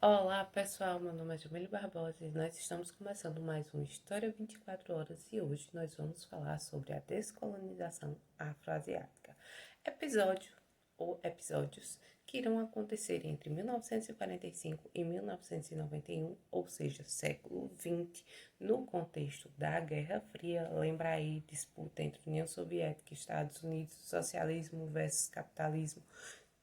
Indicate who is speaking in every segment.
Speaker 1: Olá pessoal, meu nome é Jamile Barbosa e nós estamos começando mais um História 24 Horas e hoje nós vamos falar sobre a descolonização afroasiática. Episódio ou episódios que irão acontecer entre 1945 e 1991, ou seja, século XX, no contexto da Guerra Fria. Lembra aí, disputa entre União Soviética e Estados Unidos, socialismo versus capitalismo,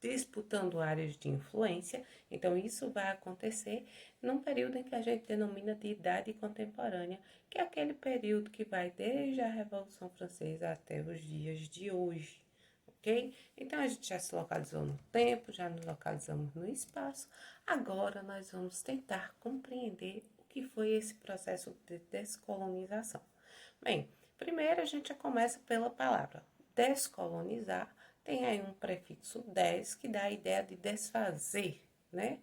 Speaker 1: disputando áreas de influência. Então, isso vai acontecer num período em que a gente denomina de idade contemporânea, que é aquele período que vai desde a Revolução Francesa até os dias de hoje. Ok? Então, a gente já se localizou no tempo, já nos localizamos no espaço. Agora, nós vamos tentar compreender o que foi esse processo de descolonização. Bem, primeiro a gente já começa pela palavra descolonizar. Tem aí um prefixo des que dá a ideia de desfazer, né?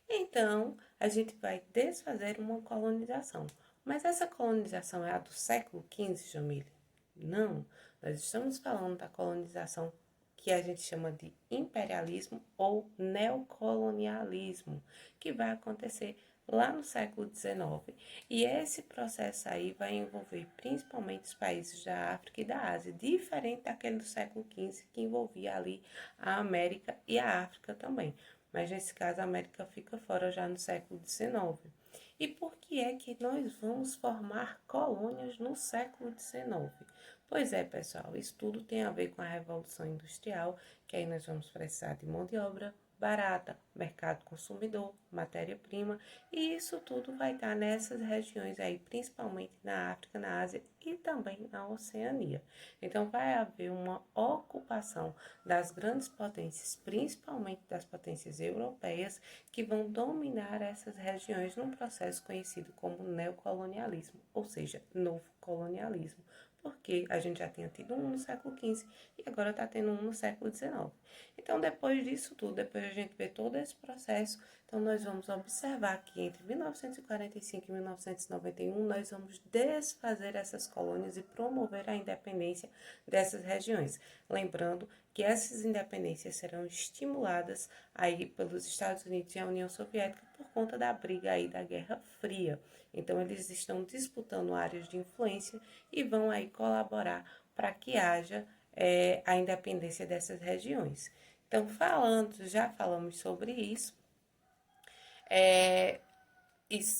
Speaker 1: Então, a gente vai desfazer uma colonização. Mas essa colonização é a do século XV, Jamile? Não, nós estamos falando da colonização que a gente chama de imperialismo ou neocolonialismo, que vai acontecer lá no século XIX. E esse processo aí vai envolver principalmente os países da África e da Ásia, diferente daquele do século XV, que envolvia ali a América e a África também. Mas nesse caso a América fica fora já no século XIX. E por que é que nós vamos formar colônias no século XIX? Pois é, pessoal, isso tudo tem a ver com a Revolução Industrial, que aí nós vamos precisar de mão de obra barata, mercado consumidor, matéria-prima, e isso tudo vai estar nessas regiões aí, principalmente na África, na Ásia e também na Oceania. Então vai haver uma ocupação das grandes potências, principalmente das potências europeias, que vão dominar essas regiões num processo conhecido como neocolonialismo, ou seja, novo colonialismo, porque a gente já tinha tido um no século XV e agora está tendo um no século XIX. Então, depois disso tudo, depois a gente ver todo esse processo, então nós vamos observar que entre 1945 e 1991 nós vamos desfazer essas colônias e promover a independência dessas regiões. Lembrando que essas independências serão estimuladas aí pelos Estados Unidos e a União Soviética por conta da briga aí da Guerra Fria. Então eles estão disputando áreas de influência e vão aí colaborar para que haja a independência dessas regiões. Então, já falamos sobre isso, é,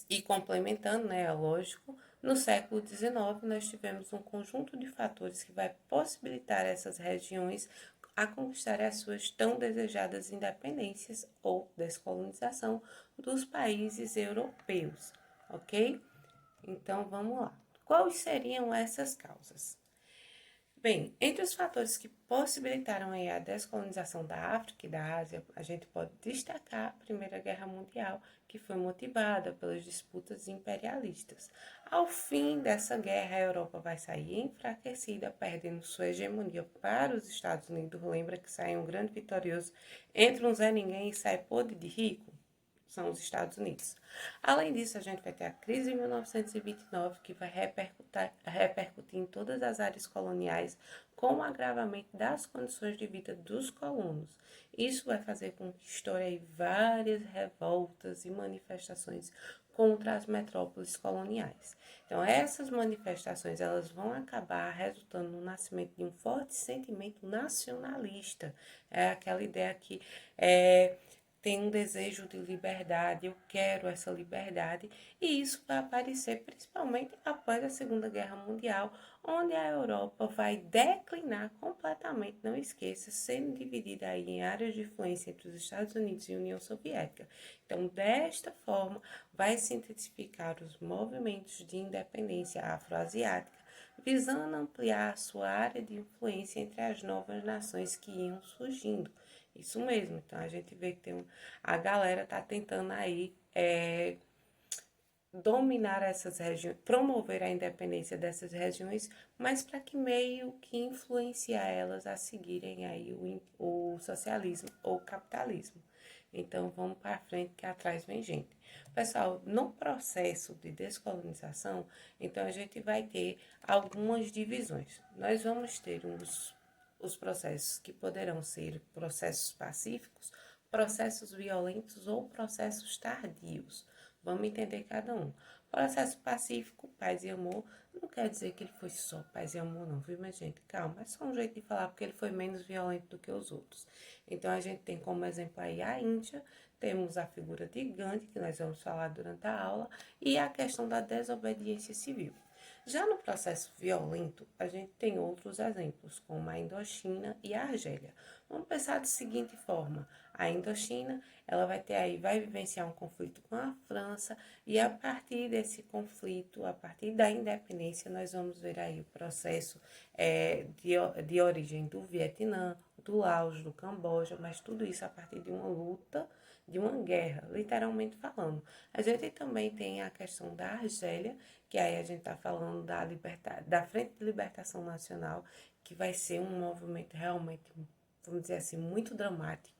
Speaker 1: e complementando, né, é lógico, no século XIX nós tivemos um conjunto de fatores que vai possibilitar essas regiões a conquistar as suas tão desejadas independências ou descolonização dos países europeus, ok? Então vamos lá. Quais seriam essas causas? Bem, entre os fatores que possibilitaram aí a descolonização da África e da Ásia, a gente pode destacar a Primeira Guerra Mundial, que foi motivada pelas disputas imperialistas. Ao fim dessa guerra, a Europa vai sair enfraquecida, perdendo sua hegemonia para os Estados Unidos. Lembra que sai um grande vitorioso, entra um Zé Ninguém e sai podre de rico? São os Estados Unidos. Além disso, a gente vai ter a crise de 1929, que vai repercutir em todas as áreas coloniais, com o agravamento das condições de vida dos colonos. Isso vai fazer com que estoure várias revoltas e manifestações contra as metrópoles coloniais. Então, essas manifestações elas vão acabar resultando no nascimento de um forte sentimento nacionalista. É aquela ideia que tem um desejo de liberdade, eu quero essa liberdade, e isso vai aparecer principalmente após a Segunda Guerra Mundial, onde a Europa vai declinar completamente, não esqueça, sendo dividida aí em áreas de influência entre os Estados Unidos e a União Soviética. Então, desta forma, vai se intensificar os movimentos de independência afroasiática, visando ampliar a sua área de influência entre as novas nações que iam surgindo. Isso mesmo, então a gente vê que a galera tá tentando aí dominar essas regiões, promover a independência dessas regiões, mas para que meio que influenciar elas a seguirem aí o socialismo ou o capitalismo. Então vamos para frente que atrás vem gente. Pessoal, no processo de descolonização, então a gente vai ter algumas divisões. Nós vamos ter os processos que poderão ser processos pacíficos, processos violentos ou processos tardios. Vamos entender cada um. Processo pacífico, paz e amor, não quer dizer que ele foi só paz e amor não, viu, minha gente? Calma, é só um jeito de falar, porque ele foi menos violento do que os outros. Então, a gente tem como exemplo aí a Índia, temos a figura de Gandhi, que nós vamos falar durante a aula, e a questão da desobediência civil. Já no processo violento, a gente tem outros exemplos, como a Indochina e a Argélia. Vamos pensar da seguinte forma: a Indochina, ela vai vivenciar um conflito com a França, e a partir desse conflito, a partir da independência, nós vamos ver aí o processo de origem do Vietnã, do Laos, do Camboja, mas tudo isso a partir de uma luta, de uma guerra, literalmente falando. A gente também tem a questão da Argélia, que aí a gente está falando da Frente de Libertação Nacional, que vai ser um movimento realmente, vamos dizer assim, muito dramático,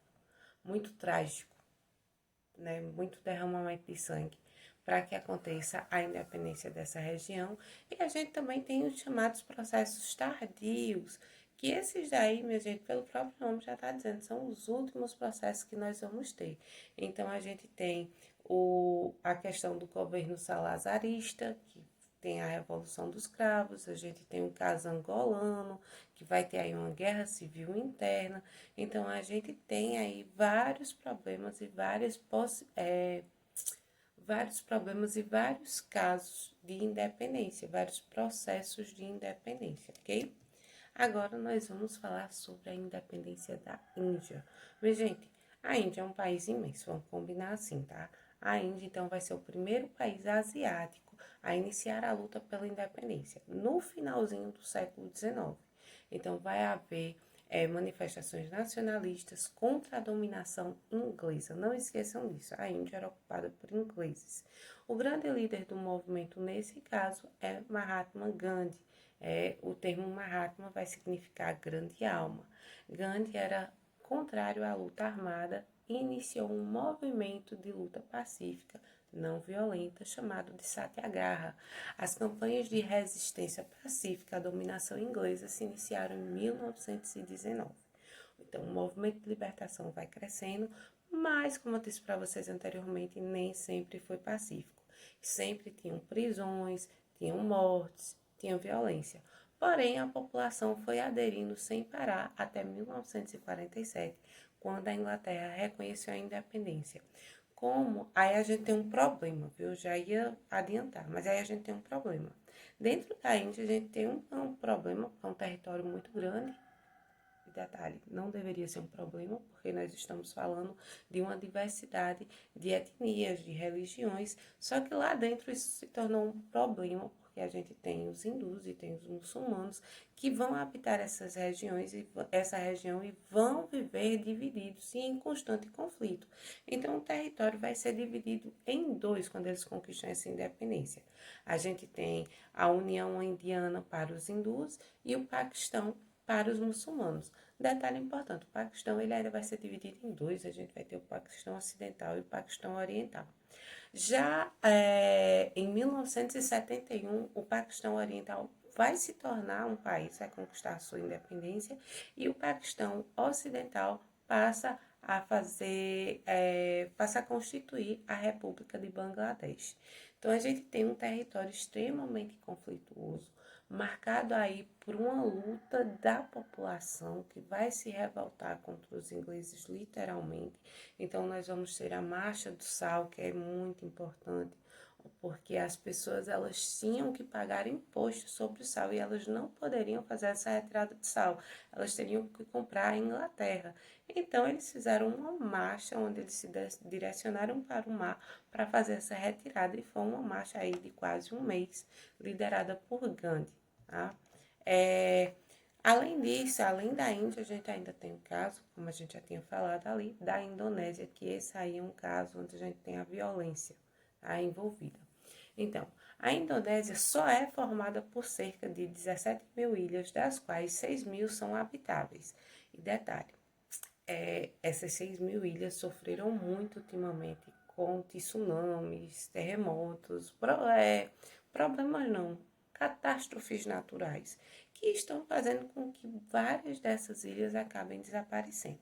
Speaker 1: muito trágico, né? Muito derramamento de sangue, para que aconteça a independência dessa região. E a gente também tem os chamados processos tardios, que esses daí, minha gente, pelo próprio nome já está dizendo, são os últimos processos que nós vamos ter. Então, a gente tem a questão do governo salazarista, que tem a Revolução dos Cravos, a gente tem o caso angolano, que vai ter aí uma guerra civil interna. Então, a gente tem aí vários problemas e vários casos de independência, vários processos de independência, ok? Agora nós vamos falar sobre a independência da Índia. Mas, gente, a Índia é um país imenso, vamos combinar assim, tá? A Índia, então, vai ser o primeiro país asiático a iniciar a luta pela independência, no finalzinho do século XIX. Então, vai haver manifestações nacionalistas contra a dominação inglesa. Não esqueçam disso, a Índia era ocupada por ingleses. O grande líder do movimento nesse caso é Mahatma Gandhi. O termo Mahatma vai significar grande alma. Gandhi era contrário à luta armada e iniciou um movimento de luta pacífica não violenta chamado de Satyagraha. As campanhas de resistência pacífica à dominação inglesa se iniciaram em 1919. Então, o movimento de libertação vai crescendo, mas, como eu disse para vocês anteriormente, nem sempre foi pacífico. Sempre tinham prisões, tinham mortes, tinham violência. Porém, a população foi aderindo sem parar até 1947, quando a Inglaterra reconheceu a independência. Aí a gente tem um problema, viu? Eu já ia adiantar, mas aí a gente tem um problema. Dentro da Índia, a gente tem um problema, porque é um território muito grande. E detalhe, não deveria ser um problema, porque nós estamos falando de uma diversidade de etnias, de religiões, só que lá dentro isso se tornou um problema, porque a gente tem os hindus e tem os muçulmanos que vão habitar essa região e vão viver divididos e em constante conflito. Então o território vai ser dividido em dois quando eles conquistam essa independência. A gente tem a União Indiana para os hindus e o Paquistão para os muçulmanos. Detalhe importante, o Paquistão ele ainda vai ser dividido em dois, a gente vai ter o Paquistão Ocidental e o Paquistão Oriental. Já em 1971, o Paquistão Oriental vai se tornar um país, vai conquistar a sua independência, e o Paquistão Ocidental passa a constituir a República de Bangladesh. Então, a gente tem um território extremamente conflituoso, marcado aí por uma luta da população que vai se revoltar contra os ingleses, literalmente. Então, nós vamos ter a Marcha do Sal, que é muito importante, porque as pessoas elas tinham que pagar imposto sobre o sal e elas não poderiam fazer essa retirada de sal, elas teriam que comprar em Inglaterra. Então eles fizeram uma marcha onde eles se direcionaram para o mar para fazer essa retirada e foi uma marcha aí de quase um mês, liderada por Gandhi. Tá? Além disso, além da Índia, a gente ainda tem um caso, como a gente já tinha falado ali, da Indonésia, que esse aí é um caso onde a gente tem a violência envolvida. Então, a Indonésia só é formada por cerca de 17 mil ilhas, das quais 6 mil são habitáveis. E detalhe, essas 6 mil ilhas sofreram muito ultimamente com tsunamis, terremotos, problemas não, catástrofes naturais, que estão fazendo com que várias dessas ilhas acabem desaparecendo.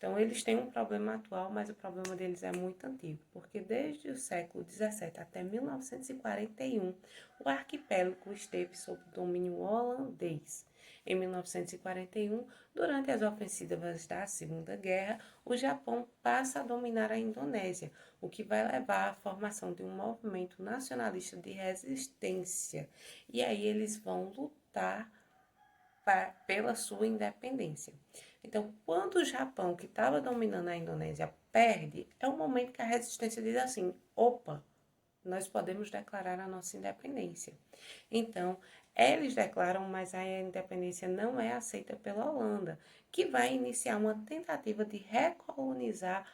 Speaker 1: Então, eles têm um problema atual, mas o problema deles é muito antigo, porque desde o século XVII até 1941, o arquipélago esteve sob domínio holandês. Em 1941, durante as ofensivas da Segunda Guerra, o Japão passa a dominar a Indonésia, o que vai levar à formação de um movimento nacionalista de resistência. E aí eles vão lutar pela sua independência. Então, quando o Japão, que estava dominando a Indonésia, perde, é o momento que a resistência diz assim: opa, nós podemos declarar a nossa independência. Então, eles declaram, mas a independência não é aceita pela Holanda, que vai iniciar uma tentativa de recolonizar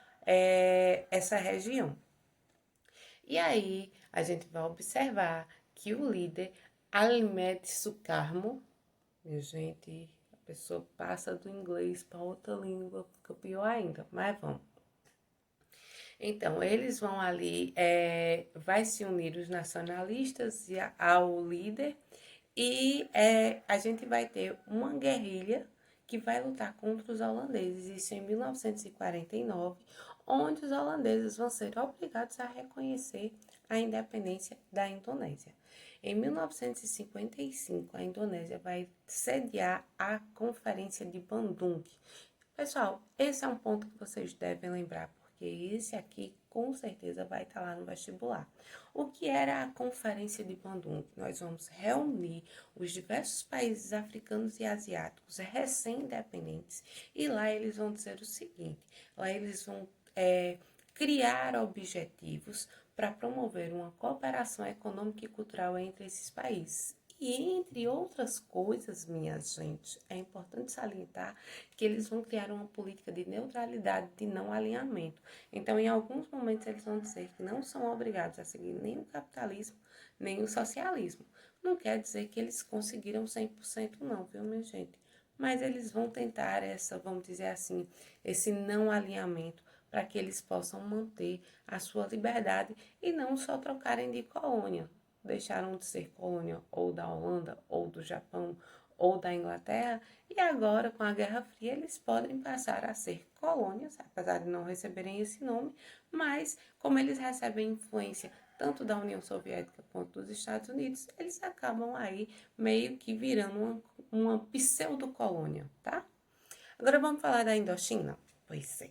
Speaker 1: essa região. E aí, a gente vai observar que o líder Alimed Sukarno, minha gente, a pessoa passa do inglês para outra língua, fica pior ainda, mas vamos. Então, eles vão ali, vai se unir os nacionalistas ao líder e a gente vai ter uma guerrilha que vai lutar contra os holandeses, isso em 1949, onde os holandeses vão ser obrigados a reconhecer a independência da Indonésia. Em 1955, a Indonésia vai sediar a Conferência de Bandung. Pessoal, esse é um ponto que vocês devem lembrar, porque esse aqui com certeza vai estar lá no vestibular. O que era a Conferência de Bandung? Nós vamos reunir os diversos países africanos e asiáticos recém-independentes e lá eles vão dizer o seguinte: lá eles vão criar objetivos para promover uma cooperação econômica e cultural entre esses países. E entre outras coisas, minha gente, é importante salientar que eles vão criar uma política de neutralidade, de não alinhamento. Então, em alguns momentos, eles vão dizer que não são obrigados a seguir nem o capitalismo, nem o socialismo. Não quer dizer que eles conseguiram 100% não, viu, minha gente? Mas eles vão tentar vamos dizer assim, esse não alinhamento para que eles possam manter a sua liberdade e não só trocarem de colônia. Deixaram de ser colônia ou da Holanda, ou do Japão, ou da Inglaterra, e agora, com a Guerra Fria, eles podem passar a ser colônias, apesar de não receberem esse nome, mas como eles recebem influência tanto da União Soviética quanto dos Estados Unidos, eles acabam aí meio que virando uma pseudo-colônia, tá? Agora vamos falar da Indochina? Pois é.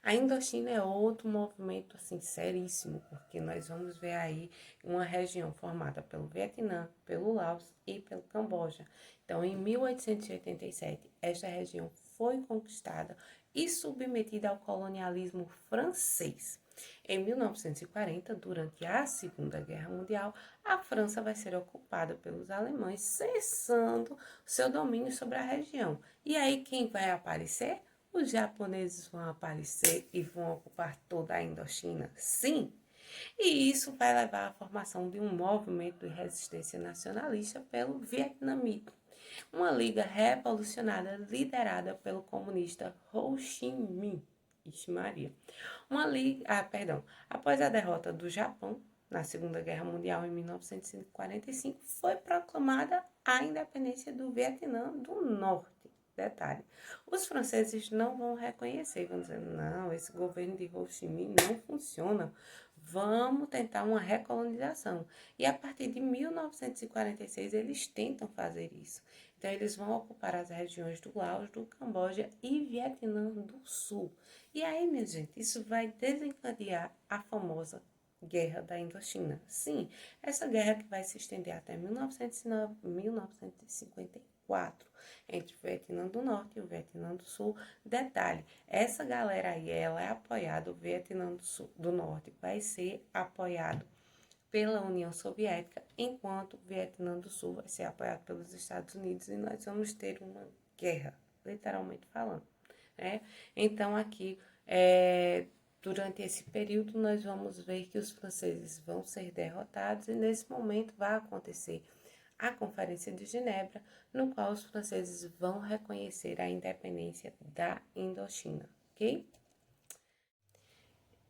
Speaker 1: A Indochina é outro movimento assim seríssimo, porque nós vamos ver aí uma região formada pelo Vietnã, pelo Laos e pelo Camboja. Então, em 1887, esta região foi conquistada e submetida ao colonialismo francês. Em 1940, durante a Segunda Guerra Mundial, a França vai ser ocupada pelos alemães, cessando seu domínio sobre a região. E aí quem vai aparecer? Os japoneses vão aparecer e vão ocupar toda a Indochina? Sim! E isso vai levar à formação de um movimento de resistência nacionalista pelo vietnamita, uma liga revolucionária liderada pelo comunista Ho Chi Minh. Ixi Maria. Após a derrota do Japão na Segunda Guerra Mundial em 1945, foi proclamada a independência do Vietnã do Norte. Detalhe, os franceses não vão reconhecer, vão dizer, não, esse governo de Ho Chi Minh não funciona, vamos tentar uma recolonização. E a partir de 1946 eles tentam fazer isso. Então eles vão ocupar as regiões do Laos, do Camboja e Vietnã do Sul. E aí, minha gente, isso vai desencadear a famosa Guerra da Indochina. Sim, essa guerra que vai se estender até 1954 entre o Vietnã do Norte e o Vietnã do Sul. Detalhe, essa galera aí, ela é apoiada, o Vietnã do Norte vai ser apoiado pela União Soviética, enquanto o Vietnã do Sul vai ser apoiado pelos Estados Unidos e nós vamos ter uma guerra, literalmente falando. Então, aqui, durante esse período, nós vamos ver que os franceses vão ser derrotados e, nesse momento, vai acontecer a Conferência de Genebra, no qual os franceses vão reconhecer a independência da Indochina, ok?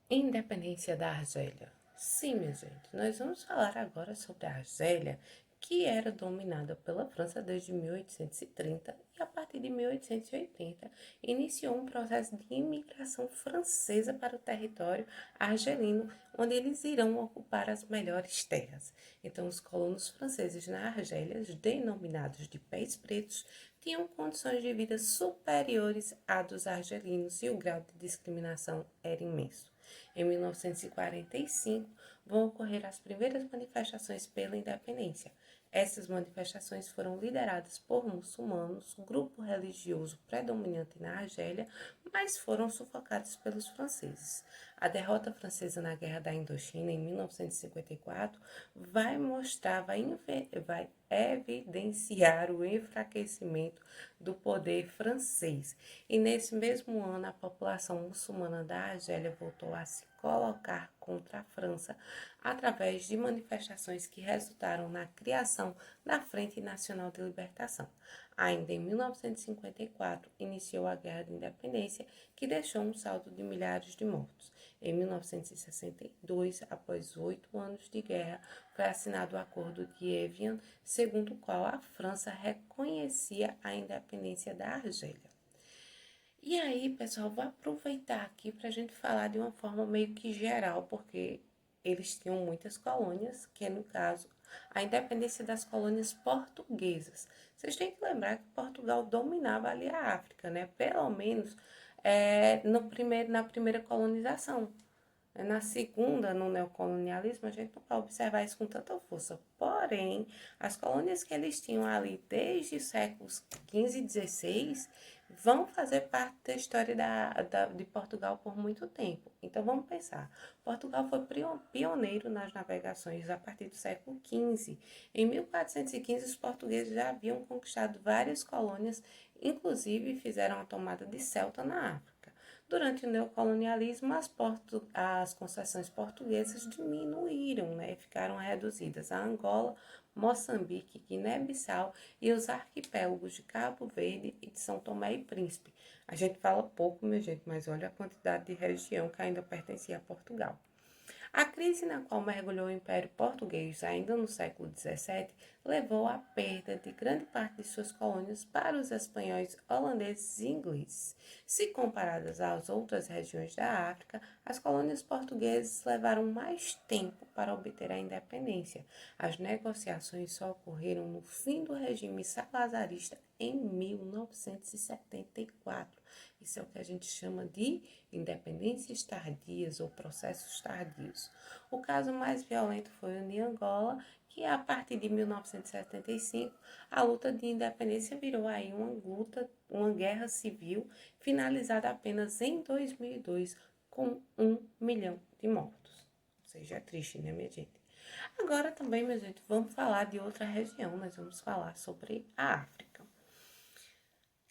Speaker 1: Independência da Argélia. Sim, minha gente, nós vamos falar agora sobre a Argélia, que era dominada pela França desde 1830 e a partir de 1880 iniciou um processo de imigração francesa para o território argelino, onde eles irão ocupar as melhores terras. Então, os colonos franceses na Argélia, denominados de pés pretos, tinham condições de vida superiores à dos argelinos e o grau de discriminação era imenso. Em 1945, vão ocorrer as primeiras manifestações pela independência. Essas manifestações foram lideradas por muçulmanos, grupo religioso predominante na Argélia, mas foram sufocados pelos franceses. A derrota francesa na Guerra da Indochina, em 1954, vai evidenciar o enfraquecimento do poder francês. E nesse mesmo ano, a população muçulmana da Argélia voltou a se colocar contra a França através de manifestações que resultaram na criação da Frente Nacional de Libertação. Ainda em 1954, iniciou a Guerra de Independência, que deixou um saldo de milhares de mortos. Em 1962, após 8 anos de guerra, foi assinado o Acordo de Évian, segundo o qual a França reconhecia a independência da Argélia. E aí, pessoal, vou aproveitar aqui para a gente falar de uma forma meio que geral, porque eles tinham muitas colônias, que é, no caso, a independência das colônias portuguesas. Vocês têm que lembrar que Portugal dominava ali a África, né? Pelo menos na primeira colonização. Na segunda, no neocolonialismo, a gente não vai observar isso com tanta força. Porém, as colônias que eles tinham ali desde os séculos XV e XVI vão fazer parte da história de Portugal por muito tempo. Então, vamos pensar. Portugal foi pioneiro nas navegações a partir do século XV. Em 1415, os portugueses já haviam conquistado várias colônias, inclusive fizeram a tomada de Ceuta na África. Durante o neocolonialismo, as concessões portuguesas diminuíram, né? Ficaram reduzidas a Angola, Moçambique, Guiné-Bissau e os arquipélagos de Cabo Verde e de São Tomé e Príncipe. A gente fala pouco, minha gente, mas olha a quantidade de região que ainda pertencia a Portugal. A crise na qual mergulhou o Império Português ainda no século XVII levou à perda de grande parte de suas colônias para os espanhóis, holandeses e ingleses. Se comparadas às outras regiões da África, as colônias portuguesas levaram mais tempo para obter a independência. As negociações só ocorreram no fim do regime salazarista em 1974. Isso é o que a gente chama de independências tardias ou processos tardios. O caso mais violento foi o de Angola, que a partir de 1975, a luta de independência virou aí uma guerra civil, finalizada apenas em 2002, com 1 milhão de mortos. Ou seja, é triste, né, minha gente? Agora também, minha gente, vamos falar de outra região, nós vamos falar sobre a África,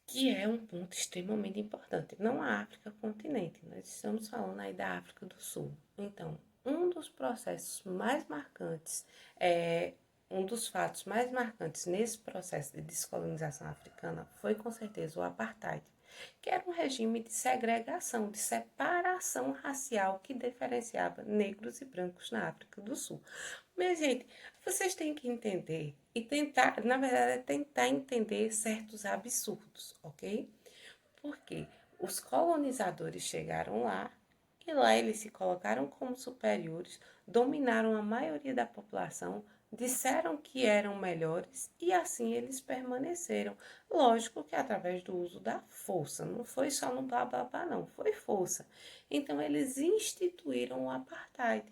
Speaker 1: que é um ponto extremamente importante. Não a África continente, nós estamos falando aí da África do Sul. Então, um dos processos mais marcantes, um dos fatos mais marcantes nesse processo de descolonização africana foi com certeza o apartheid, que era um regime de segregação, de separação racial que diferenciava negros e brancos na África do Sul. Minha gente, vocês têm que entender e tentar, na verdade, é tentar entender certos absurdos, ok? Porque os colonizadores chegaram lá e lá eles se colocaram como superiores, dominaram a maioria da população, disseram que eram melhores e assim eles permaneceram. Lógico que através do uso da força, não foi só no blá blá blá, não, foi força. Então eles instituíram o apartheid,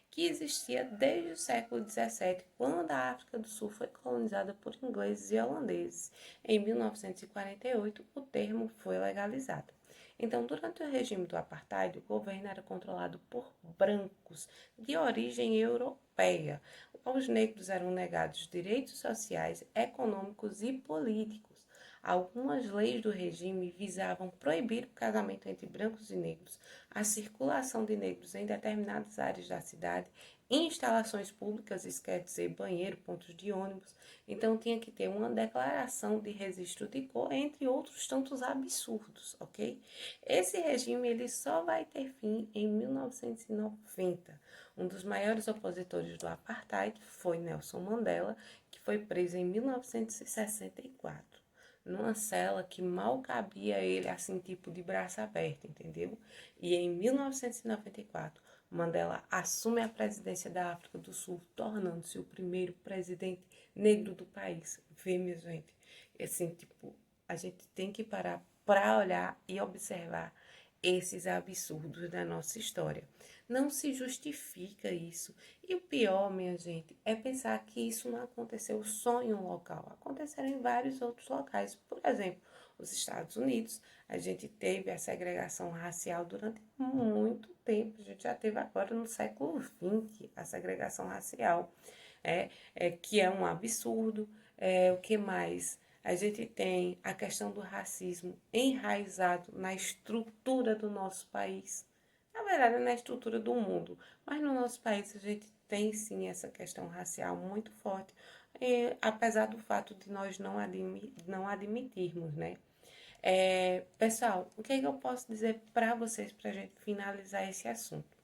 Speaker 1: que existia desde o século XVII, quando a África do Sul foi colonizada por ingleses e holandeses. Em 1948, o termo foi legalizado. Então, durante o regime do apartheid, o governo era controlado por brancos de origem europeia. Os negros eram negados direitos sociais, econômicos e políticos. Algumas leis do regime visavam proibir o casamento entre brancos e negros, a circulação de negros em determinadas áreas da cidade, instalações públicas, isso quer dizer banheiro, pontos de ônibus. Então tinha que ter uma declaração de registro de cor, entre outros tantos absurdos, ok? Esse regime ele só vai ter fim em 1990. Um dos maiores opositores do apartheid foi Nelson Mandela, que foi preso em 1964, numa cela que mal cabia ele assim, tipo de braço aberto, entendeu? E em 1994, Mandela assume a presidência da África do Sul, tornando-se o primeiro presidente negro do país. Vê, minha gente, assim, tipo, a gente tem que parar para olhar e observar esses absurdos da nossa história. Não se justifica isso. E o pior, minha gente, é pensar que isso não aconteceu só em um local. Aconteceram em vários outros locais. Por exemplo, os Estados Unidos, a gente teve a segregação racial durante muito tempo. A gente já teve agora no século XX a segregação racial, que é um absurdo. O que mais? A gente tem a questão do racismo enraizado na estrutura do nosso país. Na verdade, na estrutura do mundo. Mas no nosso país a gente tem sim essa questão racial muito forte, apesar do fato de nós não admitirmos, né? Pessoal, o que é que eu posso dizer para vocês para a gente finalizar esse assunto?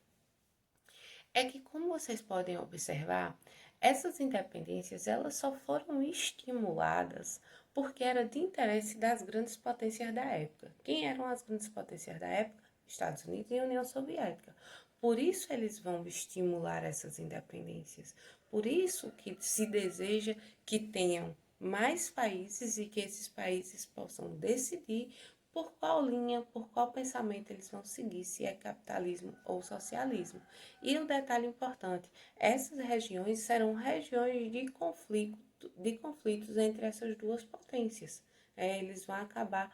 Speaker 1: É que, como vocês podem observar, essas independências elas só foram estimuladas porque era de interesse das grandes potências da época. Quem eram as grandes potências da época? Estados Unidos e União Soviética. Por isso eles vão estimular essas independências. Por isso que se deseja que tenham mais países e que esses países possam decidir por qual linha, por qual pensamento eles vão seguir, se é capitalismo ou socialismo. E um detalhe importante, essas regiões serão regiões de conflitos entre essas duas potências. Eles vão acabar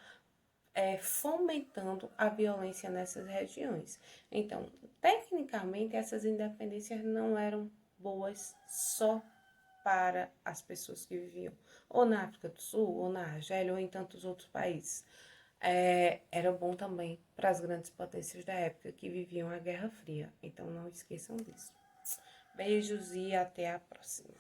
Speaker 1: fomentando a violência nessas regiões. Então, tecnicamente, essas independências não eram boas só para as pessoas que viviam ou na África do Sul, ou na Argélia, ou em tantos outros países. Era bom também para as grandes potências da época que viviam a Guerra Fria. Então não esqueçam disso. Beijos e até a próxima.